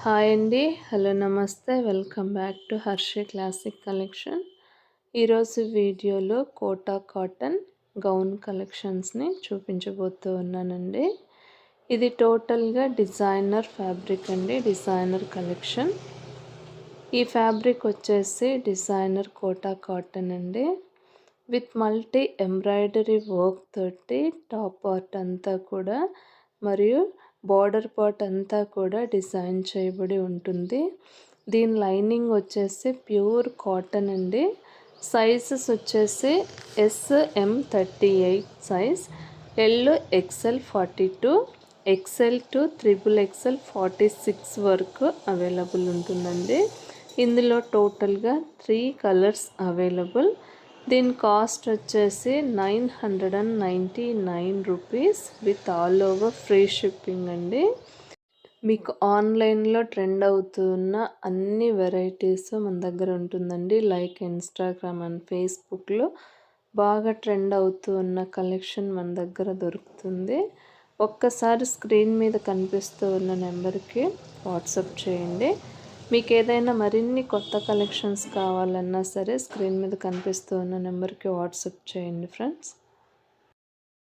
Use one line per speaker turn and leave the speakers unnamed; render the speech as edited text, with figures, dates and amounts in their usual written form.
Hi అండి. Hello నమస్తే. Welcome back to Harshi classic collection. ఈరోజు వీడియోలో కోటా కాటన్ గౌన్ కలెక్షన్స్ని చూపించబోతూ ఉన్నానండి. ఇది టోటల్గా డిజైనర్ ఫ్యాబ్రిక్ అండి, డిజైనర్ కలెక్షన్. ఈ ఫ్యాబ్రిక్ వచ్చేసి డిజైనర్ కోటా కాటన్ అండి, విత్ మల్టీ ఎంబ్రాయిడరీ వర్క్ తోటి టాప్ పార్ట్ అంతా కూడా మరియు బార్డర్ పార్ట్ అంతా కూడా డిజైన్ చేయబడి ఉంటుంది. దీని లైనింగ్ వచ్చేసి ప్యూర్ కాటన్ అండి. సైజెస్ వచ్చేసి SM38 size, LXL 42, XL to XXXL 46 వరకు అవైలబుల్ ఉంటుందండి. ఇందులో టోటల్గా 3 కలర్స్ అవైలబుల్. దీని కాస్ట్ వచ్చేసి 999 rupees with all over free shipping అండి. మీకు ఆన్లైన్లో ట్రెండ్ అవుతున్న అన్ని వెరైటీస్ మన దగ్గర ఉంటుందండి. లైక్ ఇన్స్టాగ్రామ్ అండ్ ఫేస్బుక్లో బాగా ట్రెండ్ అవుతూ ఉన్న కలెక్షన్ మన దగ్గర దొరుకుతుంది. ఒక్కసారి స్క్రీన్ మీద కనిపిస్తూ ఉన్న నెంబర్కి వాట్సాప్ చేయండి. మీకు ఏదైనా మరిన్ని కొత్త కలెక్షన్స్ కావాలన్నా సరే స్క్రీన్ మీద కనిపిస్తూ ఉన్న నెంబర్కి వాట్సాప్ చేయండి ఫ్రెండ్స్.